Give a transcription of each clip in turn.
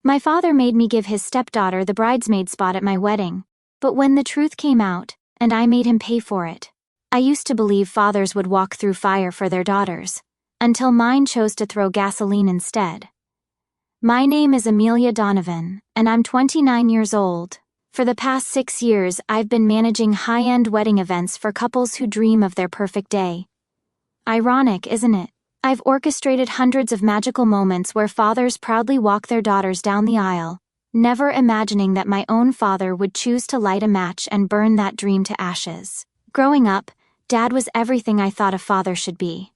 My father made me give his stepdaughter the bridesmaid spot at my wedding. But when the truth came out, and I made him pay for it. I used to believe fathers would walk through fire for their daughters, until mine chose to throw gasoline instead. My name is Amelia Donovan, and I'm 29 years old. For the past 6 years, I've been managing high-end wedding events for couples who dream of their perfect day. Ironic, isn't it? I've orchestrated hundreds of magical moments where fathers proudly walk their daughters down the aisle, never imagining that my own father would choose to light a match and burn that dream to ashes. Growing up, Dad was everything I thought a father should be.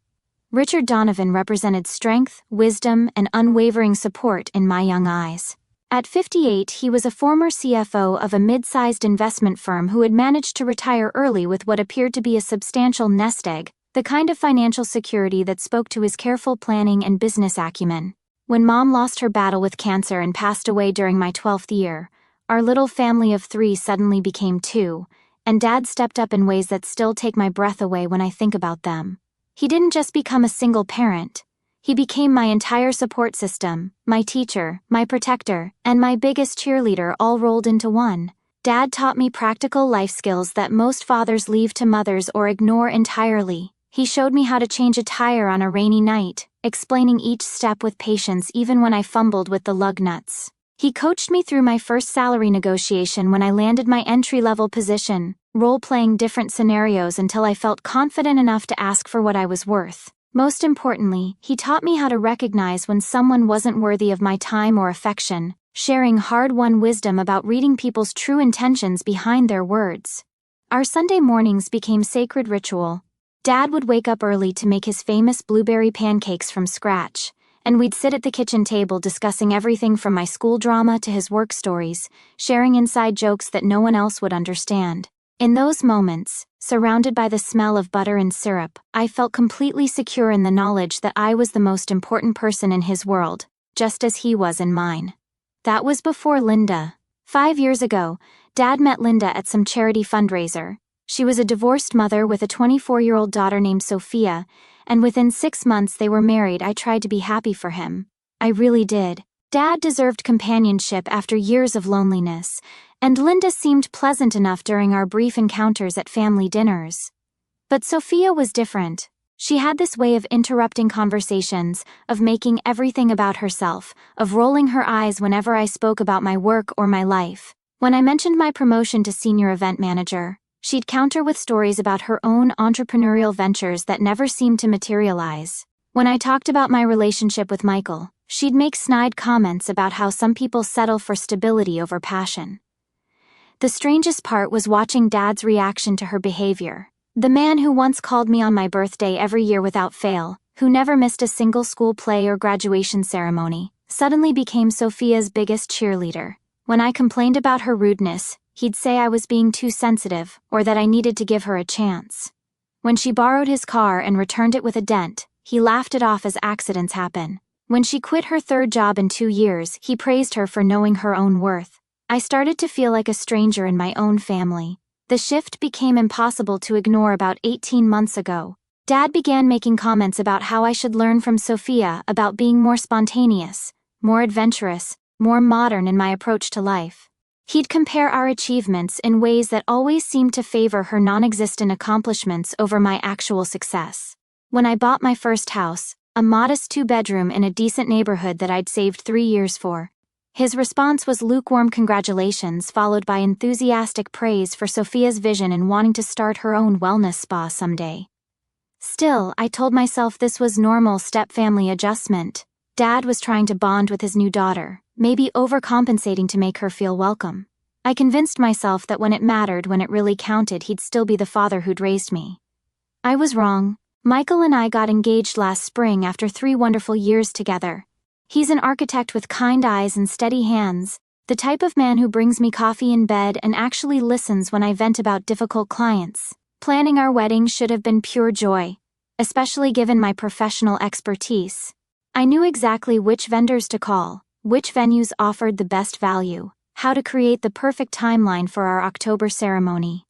Richard Donovan represented strength, wisdom, and unwavering support in my young eyes. At 58, he was a former CFO of a mid-sized investment firm who had managed to retire early with what appeared to be a substantial nest egg, the kind of financial security that spoke to his careful planning and business acumen. When Mom lost her battle with cancer and passed away during my 12th year, our little family of 3 suddenly became 2, and Dad stepped up in ways that still take my breath away when I think about them. He didn't just become a single parent. He became my entire support system, my teacher, my protector, and my biggest cheerleader all rolled into one. Dad taught me practical life skills that most fathers leave to mothers or ignore entirely. He showed me how to change a tire on a rainy night, explaining each step with patience even when I fumbled with the lug nuts. He coached me through my first salary negotiation when I landed my entry-level position, role-playing different scenarios until I felt confident enough to ask for what I was worth. Most importantly, he taught me how to recognize when someone wasn't worthy of my time or affection, sharing hard-won wisdom about reading people's true intentions behind their words. Our Sunday mornings became sacred ritual. Dad would wake up early to make his famous blueberry pancakes from scratch, and we'd sit at the kitchen table discussing everything from my school drama to his work stories, sharing inside jokes that no one else would understand. In those moments, surrounded by the smell of butter and syrup, I felt completely secure in the knowledge that I was the most important person in his world, just as he was in mine. That was before Linda. 5 years ago, Dad met Linda at some charity fundraiser. She was a divorced mother with a 24-year-old daughter named Sophia, and within 6 months they were married. I tried to be happy for him. I really did. Dad deserved companionship after years of loneliness, and Linda seemed pleasant enough during our brief encounters at family dinners. But Sophia was different. She had this way of interrupting conversations, of making everything about herself, of rolling her eyes whenever I spoke about my work or my life. When I mentioned my promotion to senior event manager, she'd counter with stories about her own entrepreneurial ventures that never seemed to materialize. When I talked about my relationship with Michael, she'd make snide comments about how some people settle for stability over passion. The strangest part was watching Dad's reaction to her behavior. The man who once called me on my birthday every year without fail, who never missed a single school play or graduation ceremony, suddenly became Sophia's biggest cheerleader. When I complained about her rudeness, he'd say I was being too sensitive, or that I needed to give her a chance. When she borrowed his car and returned it with a dent, he laughed it off as accidents happen. When she quit her 3rd job in 2 years, he praised her for knowing her own worth. I started to feel like a stranger in my own family. The shift became impossible to ignore about 18 months ago. Dad began making comments about how I should learn from Sophia about being more spontaneous, more adventurous, more modern in my approach to life. He'd compare our achievements in ways that always seemed to favor her non-existent accomplishments over my actual success. When I bought my first house, a modest 2-bedroom in a decent neighborhood that I'd saved 3 years for, his response was lukewarm congratulations followed by enthusiastic praise for Sophia's vision in wanting to start her own wellness spa someday. Still, I told myself this was normal step-family adjustment. Dad was trying to bond with his new daughter, maybe overcompensating to make her feel welcome. I convinced myself that when it mattered, when it really counted, he'd still be the father who'd raised me. I was wrong. Michael and I got engaged last spring after 3 wonderful years together. He's an architect with kind eyes and steady hands, the type of man who brings me coffee in bed and actually listens when I vent about difficult clients. Planning our wedding should have been pure joy, especially given my professional expertise. I knew exactly which vendors to call, which venues offered the best value, how to create the perfect timeline for our October ceremony.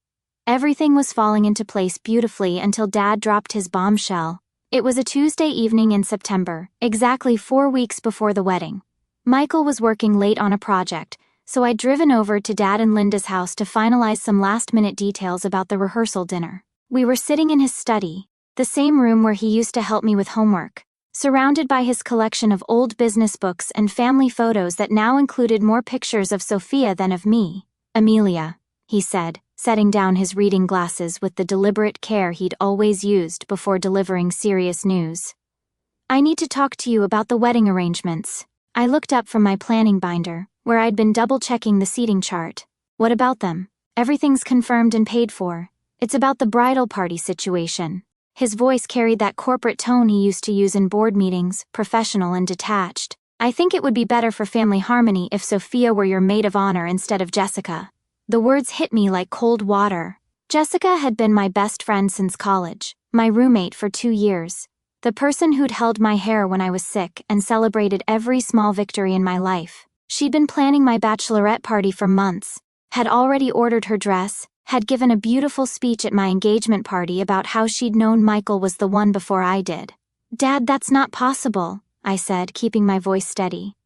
Everything was falling into place beautifully until Dad dropped his bombshell. It was a Tuesday evening in September, exactly 4 weeks before the wedding. Michael was working late on a project, so I'd driven over to Dad and Linda's house to finalize some last-minute details about the rehearsal dinner. We were sitting in his study, the same room where he used to help me with homework, surrounded by his collection of old business books and family photos that now included more pictures of Sophia than of me. "Amelia," he said, setting down his reading glasses with the deliberate care he'd always used before delivering serious news. "I need to talk to you about the wedding arrangements." I looked up from my planning binder, where I'd been double-checking the seating chart. "What about them?" "Everything's confirmed and paid for. It's about the bridal party situation." His voice carried that corporate tone he used to use in board meetings, professional and detached. "I think it would be better for family harmony if Sophia were your maid of honor instead of Jessica." The words hit me like cold water. Jessica had been my best friend since college, my roommate for 2 years, the person who'd held my hair when I was sick and celebrated every small victory in my life. She'd been planning my bachelorette party for months, had already ordered her dress, had given a beautiful speech at my engagement party about how she'd known Michael was the one before I did. "Dad, that's not possible," I said, keeping my voice steady.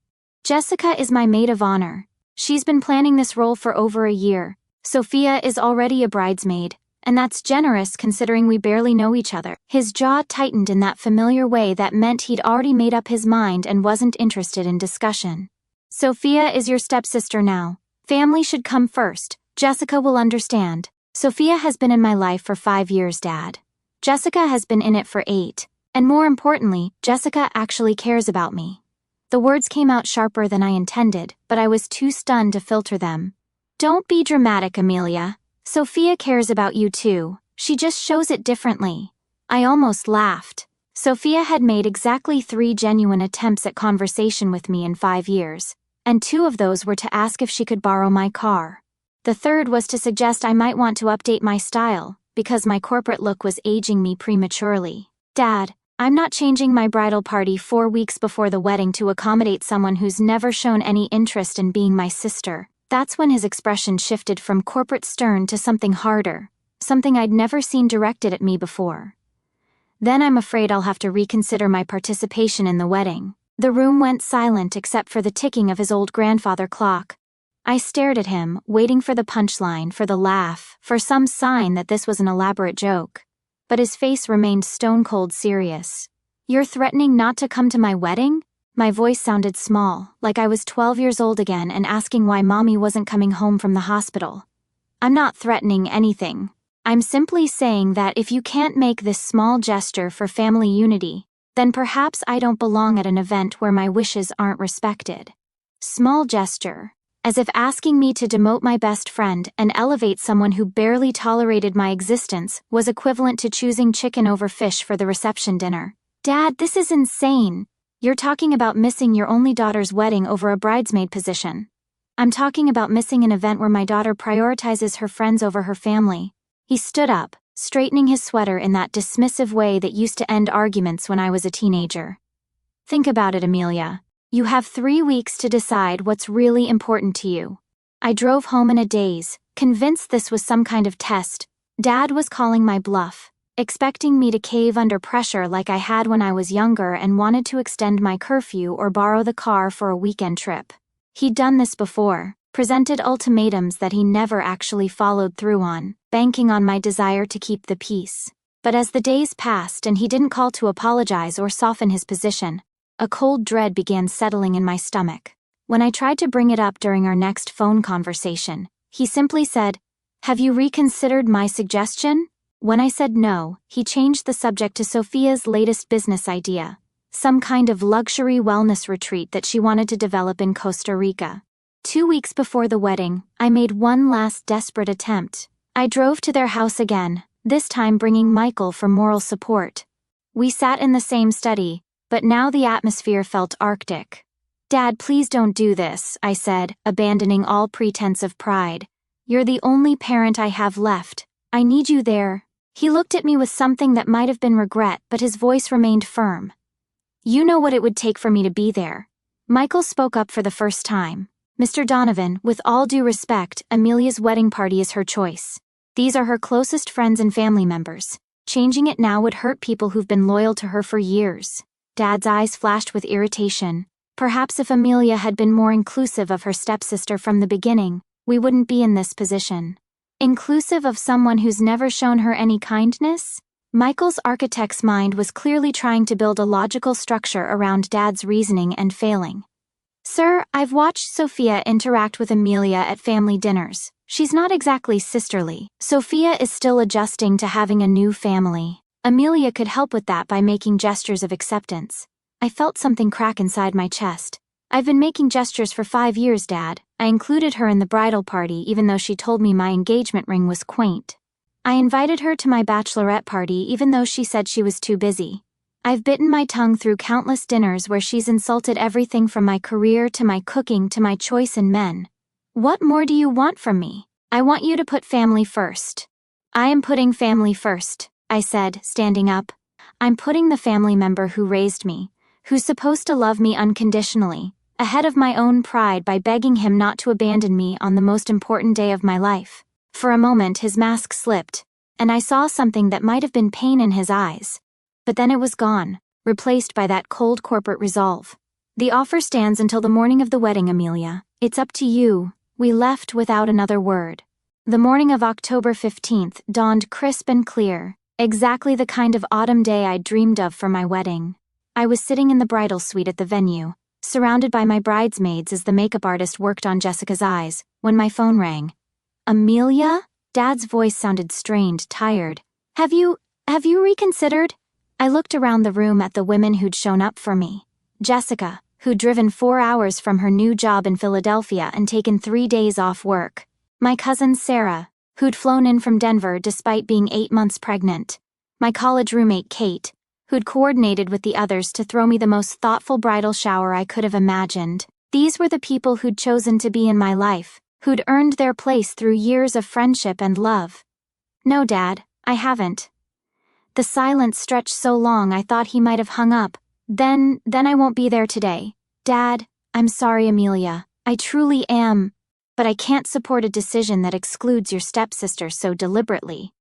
"Jessica is my maid of honor. She's been planning this role for over a year. Sophia is already a bridesmaid, and that's generous considering we barely know each other." His jaw tightened in that familiar way that meant he'd already made up his mind and wasn't interested in discussion. "Sophia is your stepsister now. Family should come first. Jessica will understand. Sophia has been in my life for 5 years, Dad. Jessica has been in it for 8. And more importantly, Jessica actually cares about me." The words came out sharper than I intended, but I was too stunned to filter them. "Don't be dramatic, Amelia. Sophia cares about you too. She just shows it differently." I almost laughed. Sophia had made exactly 3 genuine attempts at conversation with me in 5 years, and 2 of those were to ask if she could borrow my car. The third was to suggest I might want to update my style, because my corporate look was aging me prematurely. "Dad, I'm not changing my bridal party 4 weeks before the wedding to accommodate someone who's never shown any interest in being my sister." That's when his expression shifted from corporate stern to something harder, something I'd never seen directed at me before. "Then I'm afraid I'll have to reconsider my participation in the wedding." The room went silent except for the ticking of his old grandfather clock. I stared at him, waiting for the punchline, for the laugh, for some sign that this was an elaborate joke. But his face remained stone-cold serious. "You're threatening not to come to my wedding?" My voice sounded small, like I was 12 years old again and asking why Mommy wasn't coming home from the hospital. "I'm not threatening anything. I'm simply saying that if you can't make this small gesture for family unity, then perhaps I don't belong at an event where my wishes aren't respected." Small gesture. As if asking me to demote my best friend and elevate someone who barely tolerated my existence was equivalent to choosing chicken over fish for the reception dinner. "Dad, this is insane. You're talking about missing your only daughter's wedding over a bridesmaid position. I'm talking about missing an event where my daughter prioritizes her friends over her family." He stood up, straightening his sweater in that dismissive way that used to end arguments when I was a teenager. "Think about it, Amelia. You have 3 weeks to decide what's really important to you." I drove home in a daze, convinced this was some kind of test. Dad was calling my bluff, expecting me to cave under pressure like I had when I was younger and wanted to extend my curfew or borrow the car for a weekend trip. He'd done this before, presented ultimatums that he never actually followed through on, banking on my desire to keep the peace. But as the days passed and he didn't call to apologize or soften his position, a cold dread began settling in my stomach. When I tried to bring it up during our next phone conversation, he simply said, "Have you reconsidered my suggestion?" When I said no, he changed the subject to Sophia's latest business idea, some kind of luxury wellness retreat that she wanted to develop in Costa Rica. 2 weeks before the wedding, I made one last desperate attempt. I drove to their house again, this time bringing Michael for moral support. We sat in the same study, but now the atmosphere felt arctic. "Dad, please don't do this," I said, abandoning all pretense of pride. "You're the only parent I have left. I need you there." He looked at me with something that might have been regret, but his voice remained firm. "You know what it would take for me to be there." Michael spoke up for the first time. "Mr. Donovan, with all due respect, Amelia's wedding party is her choice. These are her closest friends and family members. Changing it now would hurt people who've been loyal to her for years." Dad's eyes flashed with irritation. Perhaps if Amelia had been more inclusive of her stepsister from the beginning, we wouldn't be in this position. Inclusive of someone who's never shown her any kindness? Michael's architect's mind was clearly trying to build a logical structure around Dad's reasoning and failing. Sir, I've watched Sophia interact with Amelia at family dinners. She's not exactly sisterly. Sophia is still adjusting to having a new family. Amelia could help with that by making gestures of acceptance. I felt something crack inside my chest. I've been making gestures for 5 years, Dad. I included her in the bridal party even though she told me my engagement ring was quaint. I invited her to my bachelorette party even though she said she was too busy. I've bitten my tongue through countless dinners where she's insulted everything from my career to my cooking to my choice in men. What more do you want from me? I want you to put family first. I am putting family first, I said, standing up. I'm putting the family member who raised me, who's supposed to love me unconditionally, ahead of my own pride by begging him not to abandon me on the most important day of my life. For a moment his mask slipped, and I saw something that might have been pain in his eyes. But then it was gone, replaced by that cold corporate resolve. The offer stands until the morning of the wedding, Amelia. It's up to you. We left without another word. The morning of October 15th dawned crisp and clear, exactly the kind of autumn day I'd dreamed of for my wedding. I was sitting in the bridal suite at the venue, surrounded by my bridesmaids as the makeup artist worked on Jessica's eyes, when my phone rang. Amelia? Dad's voice sounded strained, tired. Have you reconsidered? I looked around the room at the women who'd shown up for me. Jessica, who'd driven 4 hours from her new job in Philadelphia and taken 3 days off work. My cousin Sarah, who'd flown in from Denver despite being 8 months pregnant. My college roommate Kate, who'd coordinated with the others to throw me the most thoughtful bridal shower I could have imagined. These were the people who'd chosen to be in my life, who'd earned their place through years of friendship and love. No, Dad, I haven't. The silence stretched so long I thought he might have hung up. Then I won't be there today. Dad, I'm sorry, Amelia. I truly am. But I can't support a decision that excludes your stepsister so deliberately.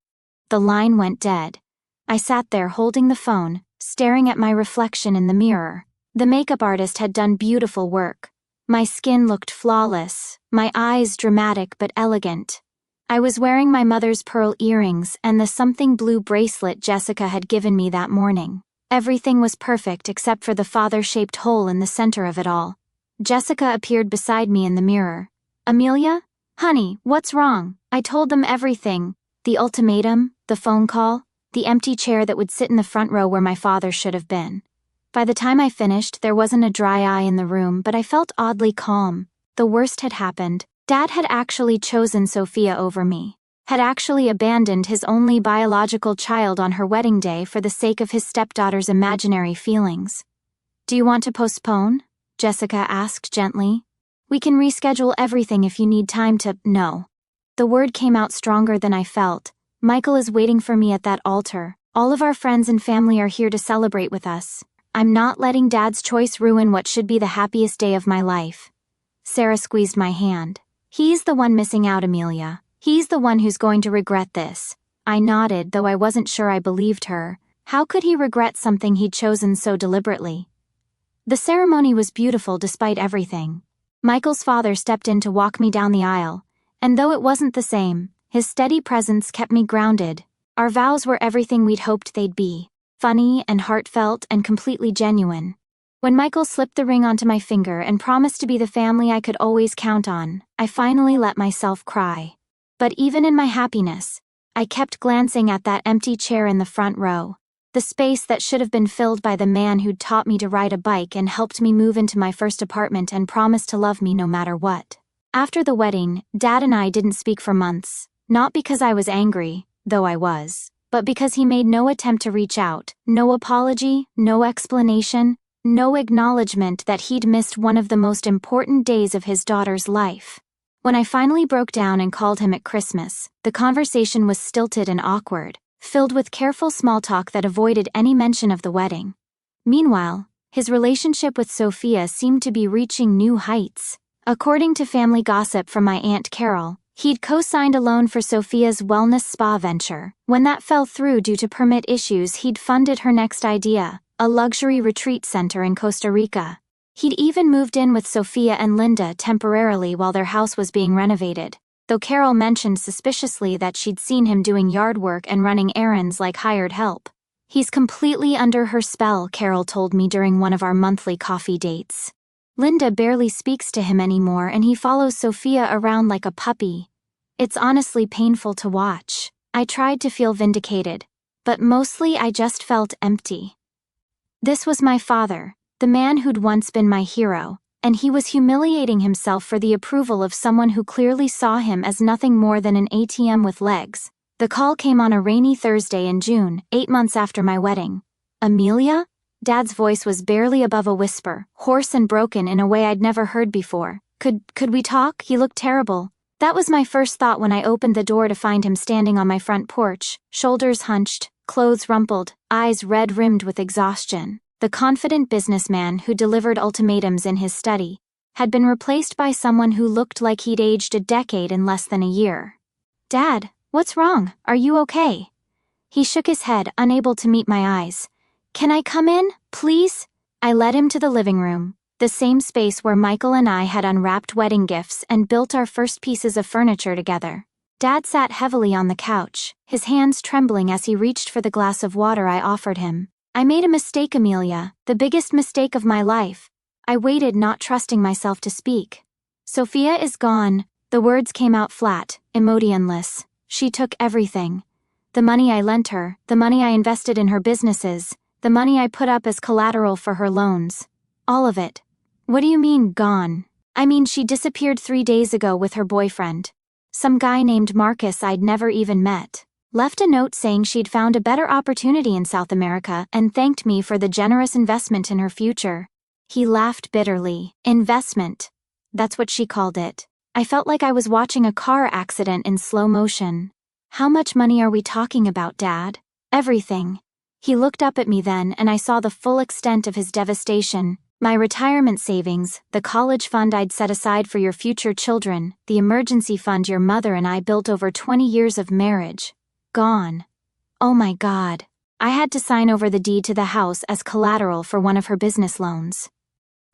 The line went dead. I sat there holding the phone, staring at my reflection in the mirror. The makeup artist had done beautiful work. My skin looked flawless, my eyes dramatic but elegant. I was wearing my mother's pearl earrings and the something blue bracelet Jessica had given me that morning. Everything was perfect except for the father-shaped hole in the center of it all. Jessica appeared beside me in the mirror. Amelia? Honey, what's wrong? I told them everything. The ultimatum, the phone call, the empty chair that would sit in the front row where my father should have been. By the time I finished, there wasn't a dry eye in the room, but I felt oddly calm. The worst had happened. Dad had actually chosen Sophia over me, had actually abandoned his only biological child on her wedding day for the sake of his stepdaughter's imaginary feelings. Do you want to postpone? Jessica asked gently. We can reschedule everything if you need time to— No. The word came out stronger than I felt. Michael is waiting for me at that altar. All of our friends and family are here to celebrate with us. I'm not letting Dad's choice ruin what should be the happiest day of my life. Sarah squeezed my hand. He's the one missing out, Amelia. He's the one who's going to regret this. I nodded, though I wasn't sure I believed her. How could he regret something he'd chosen so deliberately? The ceremony was beautiful despite everything. Michael's father stepped in to walk me down the aisle, and though it wasn't the same, his steady presence kept me grounded. Our vows were everything we'd hoped they'd be. Funny and heartfelt and completely genuine. When Michael slipped the ring onto my finger and promised to be the family I could always count on, I finally let myself cry. But even in my happiness, I kept glancing at that empty chair in the front row, the space that should have been filled by the man who'd taught me to ride a bike and helped me move into my first apartment and promised to love me no matter what. After the wedding, Dad and I didn't speak for months, not because I was angry, though I was, but because he made no attempt to reach out, no apology, no explanation, no acknowledgement that he'd missed one of the most important days of his daughter's life. When I finally broke down and called him at Christmas, the conversation was stilted and awkward, filled with careful small talk that avoided any mention of the wedding. Meanwhile, his relationship with Sophia seemed to be reaching new heights. According to family gossip from my Aunt Carol, he'd co-signed a loan for Sophia's wellness spa venture. When that fell through due to permit issues, he'd funded her next idea, a luxury retreat center in Costa Rica. He'd even moved in with Sophia and Linda temporarily while their house was being renovated, though Carol mentioned suspiciously that she'd seen him doing yard work and running errands like hired help. He's completely under her spell, Carol told me during one of our monthly coffee dates. Linda barely speaks to him anymore and he follows Sophia around like a puppy. It's honestly painful to watch. I tried to feel vindicated, but mostly I just felt empty. This was my father, the man who'd once been my hero, and he was humiliating himself for the approval of someone who clearly saw him as nothing more than an ATM with legs. The call came on a rainy Thursday in June, 8 months after my wedding. Amelia? Dad's voice was barely above a whisper, hoarse and broken in a way I'd never heard before. Could we talk? He looked terrible. That was my first thought when I opened the door to find him standing on my front porch, shoulders hunched, clothes rumpled, eyes red-rimmed with exhaustion. The confident businessman who delivered ultimatums in his study had been replaced by someone who looked like he'd aged a decade in less than a year. Dad, what's wrong? Are you okay? He shook his head, unable to meet my eyes. Can I come in, please? I led him to the living room, the same space where Michael and I had unwrapped wedding gifts and built our first pieces of furniture together. Dad sat heavily on the couch, his hands trembling as he reached for the glass of water I offered him. I made a mistake, Amelia, the biggest mistake of my life. I waited, not trusting myself to speak. Sophia is gone. The words came out flat, emotionless. She took everything. The money I lent her, the money I invested in her businesses, the money I put up as collateral for her loans. All of it. What do you mean, gone? I mean, she disappeared 3 days ago with her boyfriend. Some guy named Marcus I'd never even met. Left a note saying she'd found a better opportunity in South America and thanked me for the generous investment in her future. He laughed bitterly. Investment. That's what she called it. I felt like I was watching a car accident in slow motion. How much money are we talking about, Dad? Everything. He looked up at me then and I saw the full extent of his devastation. My retirement savings, the college fund I'd set aside for your future children, the emergency fund your mother and I built over 20 years of marriage. Gone. Oh my God. I had to sign over the deed to the house as collateral for one of her business loans.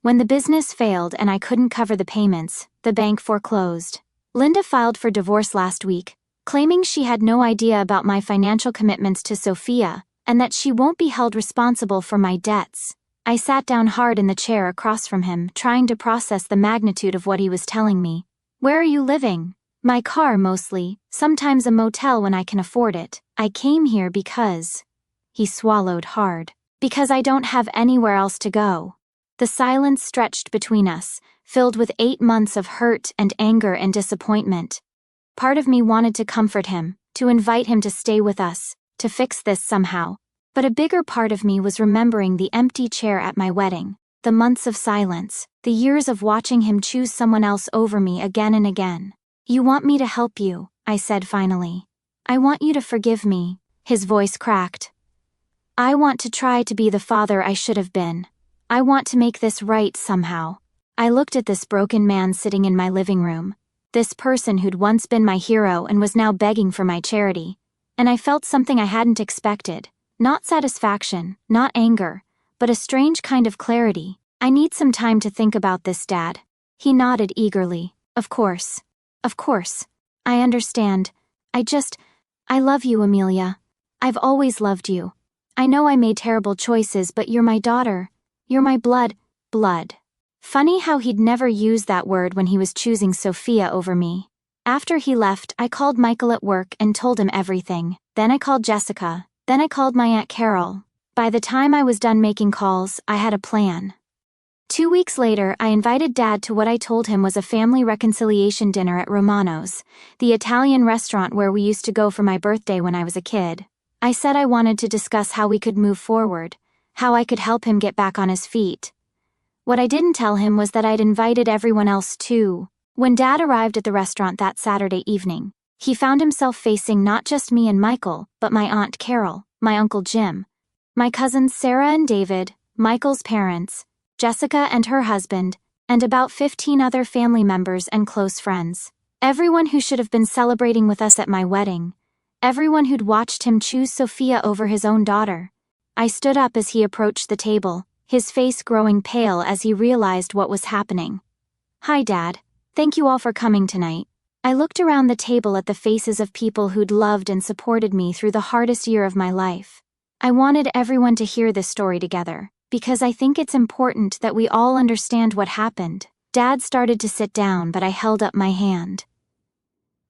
When the business failed and I couldn't cover the payments, the bank foreclosed. Linda filed for divorce last week, claiming she had no idea about my financial commitments to Sophia, and that she won't be held responsible for my debts. I sat down hard in the chair across from him, trying to process the magnitude of what he was telling me. Where are you living? My car mostly, sometimes a motel when I can afford it. I came here because... He swallowed hard. Because I don't have anywhere else to go. The silence stretched between us, filled with 8 months of hurt and anger and disappointment. Part of me wanted to comfort him, to invite him to stay with us, to fix this somehow. But a bigger part of me was remembering the empty chair at my wedding, the months of silence, the years of watching him choose someone else over me again and again. You want me to help you, I said finally. I want you to forgive me. His voice cracked. I want to try to be the father I should have been. I want to make this right somehow. I looked at this broken man sitting in my living room, this person who'd once been my hero and was now begging for my charity, and I felt something I hadn't expected. Not satisfaction, not anger, but a strange kind of clarity. I need some time to think about this, Dad. He nodded eagerly. Of course. Of course. I understand. I love you, Amelia. I've always loved you. I know I made terrible choices, but you're my daughter. You're my blood. Funny how he'd never used that word when he was choosing Sophia over me. After he left, I called Michael at work and told him everything. Then I called Jessica. Then I called my Aunt Carol. By the time I was done making calls, I had a plan. 2 weeks later, I invited Dad to what I told him was a family reconciliation dinner at Romano's, the Italian restaurant where we used to go for my birthday when I was a kid. I said I wanted to discuss how we could move forward, how I could help him get back on his feet. What I didn't tell him was that I'd invited everyone else too. When Dad arrived at the restaurant that Saturday evening, he found himself facing not just me and Michael, but my Aunt Carol, my Uncle Jim, my cousins Sarah and David, Michael's parents, Jessica and her husband, and about 15 other family members and close friends. Everyone who should have been celebrating with us at my wedding. Everyone who'd watched him choose Sophia over his own daughter. I stood up as he approached the table, his face growing pale as he realized what was happening. "Hi, Dad. Thank you all for coming tonight." I looked around the table at the faces of people who'd loved and supported me through the hardest year of my life. I wanted everyone to hear this story together, because I think it's important that we all understand what happened. Dad started to sit down, but I held up my hand.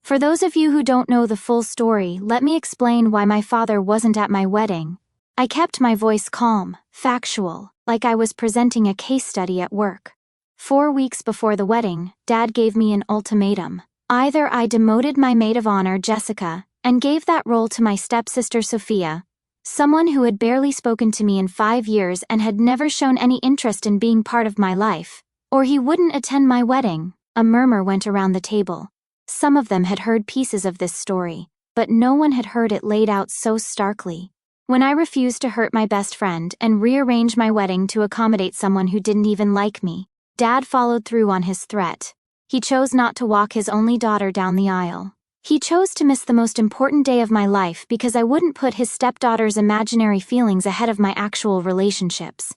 For those of you who don't know the full story, let me explain why my father wasn't at my wedding. I kept my voice calm, factual, like I was presenting a case study at work. 4 weeks before the wedding, Dad gave me an ultimatum. Either I demoted my maid of honor, Jessica, and gave that role to my stepsister Sophia, someone who had barely spoken to me in 5 years and had never shown any interest in being part of my life, or he wouldn't attend my wedding. A murmur went around the table. Some of them had heard pieces of this story, but no one had heard it laid out so starkly. When I refused to hurt my best friend and rearrange my wedding to accommodate someone who didn't even like me, Dad followed through on his threat. He chose not to walk his only daughter down the aisle. He chose to miss the most important day of my life because I wouldn't put his stepdaughter's imaginary feelings ahead of my actual relationships.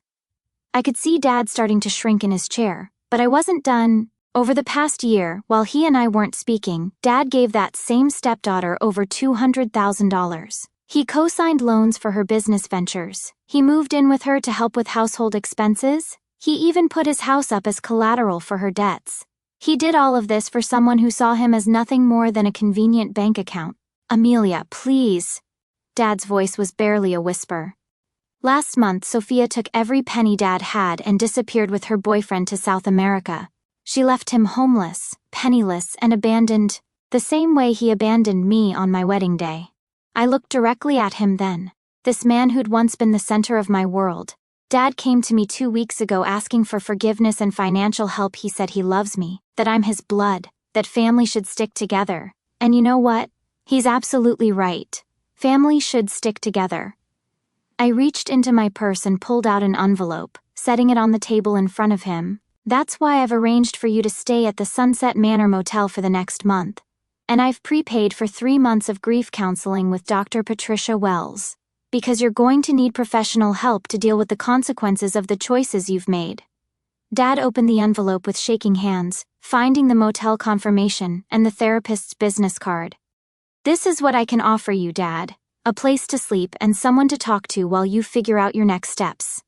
I could see Dad starting to shrink in his chair, but I wasn't done. Over the past year, while he and I weren't speaking, Dad gave that same stepdaughter over $200,000. He co-signed loans for her business ventures. He moved in with her to help with household expenses. He even put his house up as collateral for her debts. He did all of this for someone who saw him as nothing more than a convenient bank account. "Amelia, please." Dad's voice was barely a whisper. Last month, Sophia took every penny Dad had and disappeared with her boyfriend to South America. She left him homeless, penniless, and abandoned, the same way he abandoned me on my wedding day. I looked directly at him then, this man who'd once been the center of my world. Dad came to me 2 weeks ago asking for forgiveness and financial help. He said he loves me, that I'm his blood, that family should stick together. And you know what? He's absolutely right. Family should stick together. I reached into my purse and pulled out an envelope, setting it on the table in front of him. "That's why I've arranged for you to stay at the Sunset Manor Motel for the next month. And I've prepaid for 3 months of grief counseling with Dr. Patricia Wells. Because you're going to need professional help to deal with the consequences of the choices you've made." Dad opened the envelope with shaking hands, finding the motel confirmation and the therapist's business card. "This is what I can offer you, Dad. A place to sleep and someone to talk to while you figure out your next steps.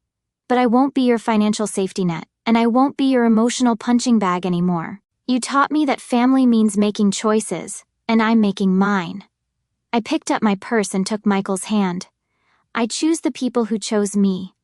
But I won't be your financial safety net, and I won't be your emotional punching bag anymore. You taught me that family means making choices, and I'm making mine." I picked up my purse and took Michael's hand. "I choose the people who chose me.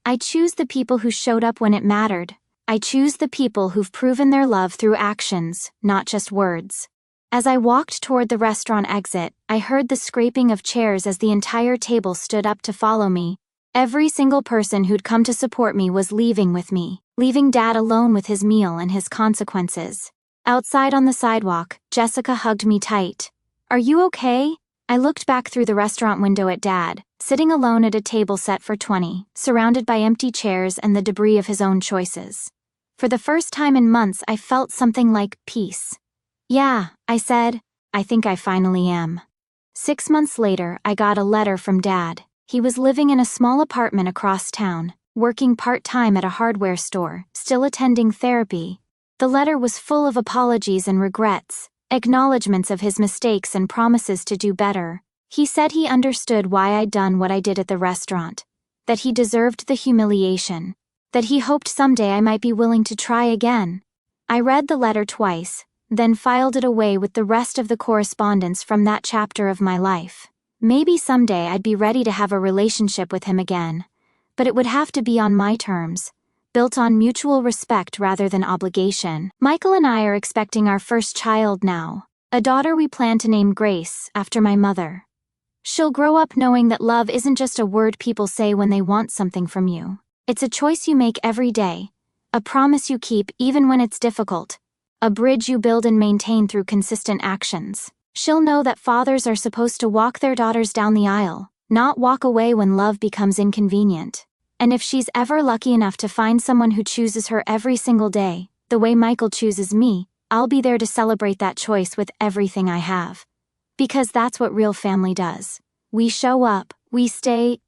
I choose the people who showed up when it mattered. I choose the people who've proven their love through actions, not just words." As I walked toward the restaurant exit, I heard the scraping of chairs as the entire table stood up to follow me. Every single person who'd come to support me was leaving with me, leaving Dad alone with his meal and his consequences. Outside on the sidewalk, Jessica hugged me tight. "Are you okay?" I looked back through the restaurant window at Dad, sitting alone at a table set for 20, surrounded by empty chairs and the debris of his own choices. For the first time in months, I felt something like peace. "Yeah," I said, "I think I finally am." 6 months later, I got a letter from Dad. He was living in a small apartment across town, working part-time at a hardware store, still attending therapy. The letter was full of apologies and regrets, acknowledgments of his mistakes and promises to do better. He said he understood why I'd done what I did at the restaurant, that he deserved the humiliation, that he hoped someday I might be willing to try again. I read the letter twice, then filed it away with the rest of the correspondence from that chapter of my life. Maybe someday I'd be ready to have a relationship with him again, but it would have to be on my terms, built on mutual respect rather than obligation. Michael and I are expecting our first child now, a daughter we plan to name Grace, after my mother. She'll grow up knowing that love isn't just a word people say when they want something from you. It's a choice you make every day, a promise you keep even when it's difficult, a bridge you build and maintain through consistent actions. She'll know that fathers are supposed to walk their daughters down the aisle, not walk away when love becomes inconvenient. And if she's ever lucky enough to find someone who chooses her every single day, the way Michael chooses me, I'll be there to celebrate that choice with everything I have. Because that's what real family does. We show up, we stay,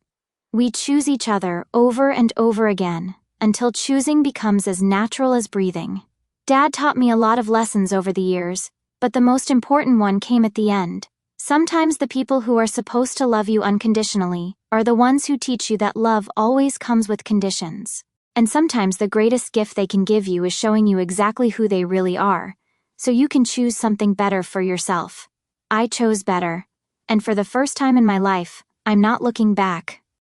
We choose each other over and over again, until choosing becomes as natural as breathing. Dad taught me a lot of lessons over the years, but the most important one came at the end. Sometimes the people who are supposed to love you unconditionally are the ones who teach you that love always comes with conditions. And sometimes the greatest gift they can give you is showing you exactly who they really are, so you can choose something better for yourself. I chose better. And for the first time in my life, I'm not looking back.